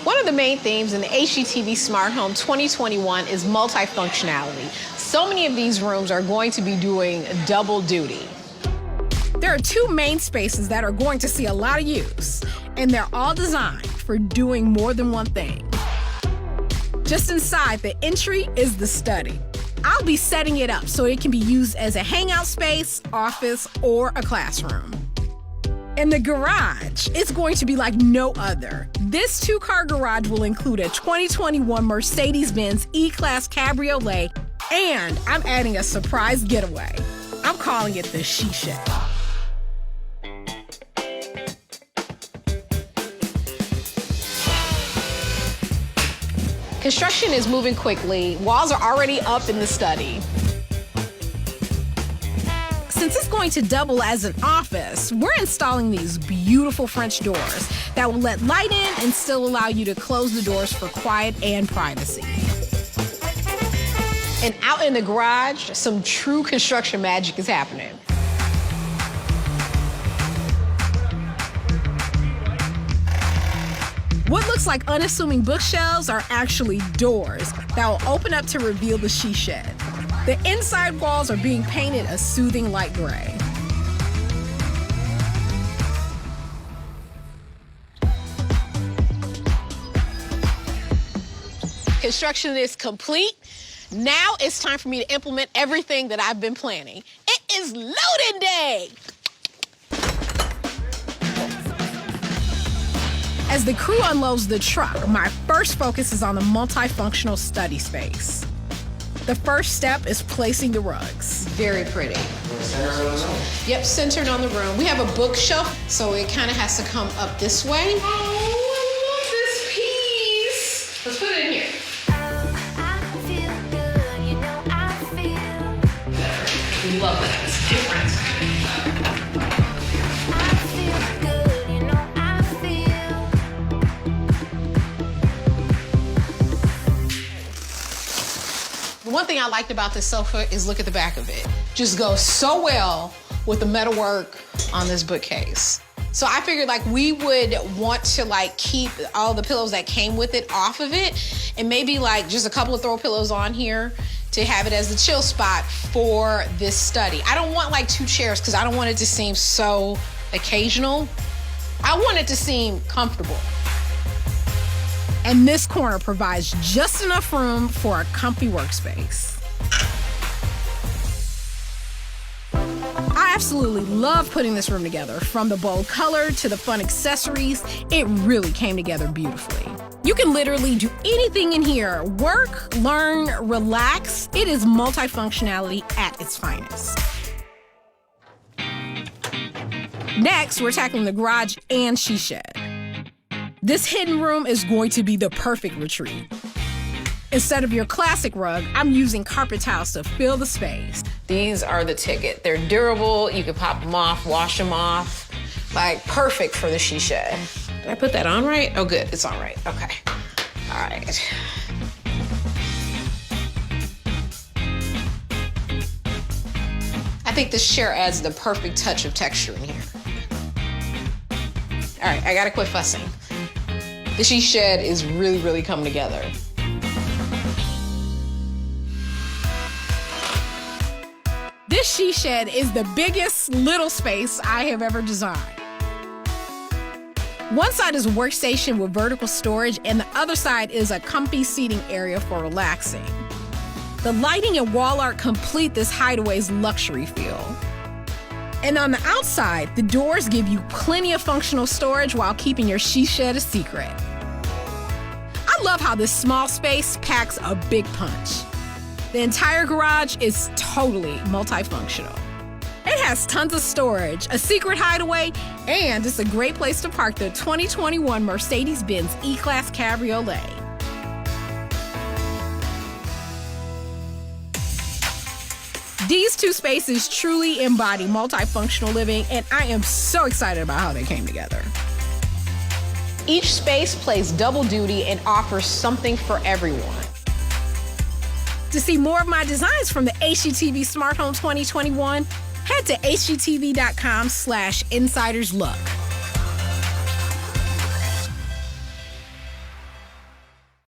One of the main themes in the HGTV Smart Home 2021 is multifunctionality. So many of these rooms are going to be doing double duty. There are two main spaces that are going to see a lot of use, and they're all designed for doing more than one thing. Just inside the entry is the study. I'll be setting it up so it can be used as a hangout space, office, or a classroom. In the garage, it's going to be like no other. This two-car garage will include a 2021 Mercedes-Benz E-Class Cabriolet, and I'm adding a surprise getaway. I'm calling it the She Shed. Construction is moving quickly. Walls are already up in the study. Since it's going to double as an office, we're installing these beautiful French doors that will let light in and still allow you to close the doors for quiet and privacy. And out in the garage, some true construction magic is happening. What looks like unassuming bookshelves are actually doors that will open up to reveal the she shed. The inside walls are being painted a soothing light gray. Construction is complete. Now it's time for me to implement everything that I've been planning. It is loading day! As the crew unloads the truck, my first focus is on the multifunctional study space. The first step is placing the rugs. Very pretty. Centered on the room? Yep, centered on the room. We have a bookshelf, so it kind of has to come up this way. Oh, I love this piece. Let's put it in here. We love that. It's different. One thing I liked about this sofa is look at the back of it. Just goes so well with the metalwork on this bookcase. So I figured like we would want to like keep all the pillows that came with it off of it and maybe like just a couple of throw pillows on here to have it as the chill spot for this study. I don't want like two chairs because I don't want it to seem so occasional. I want it to seem comfortable. And this corner provides just enough room for a comfy workspace. I absolutely love putting this room together. From the bold color to the fun accessories, it really came together beautifully. You can literally do anything in here. Work, learn, relax. It is multifunctionality at its finest. Next, we're tackling the garage and she shed. This hidden room is going to be the perfect retreat. Instead of your classic rug, I'm using carpet tiles to fill the space. These are the ticket. They're durable. You can pop them off, wash them off. Like, perfect for the she shed. Did I put that on right? Oh, good. It's on right. Okay. All right. I think this chair adds the perfect touch of texture in here. All right, I gotta quit fussing. The she shed is really, really coming together. This she shed is the biggest little space I have ever designed. One side is a workstation with vertical storage, and the other side is a comfy seating area for relaxing. The lighting and wall art complete this hideaway's luxury feel. And on the outside, the doors give you plenty of functional storage while keeping your she shed a secret. I love how this small space packs a big punch. The entire garage is totally multifunctional. It has tons of storage, a secret hideaway, and it's a great place to park the 2021 Mercedes-Benz E-Class Cabriolet. These two spaces truly embody multifunctional living, and I am so excited about how they came together. Each space plays double duty and offers something for everyone. To see more of my designs from the HGTV Smart Home 2021, head to hgtv.com/insiderslook.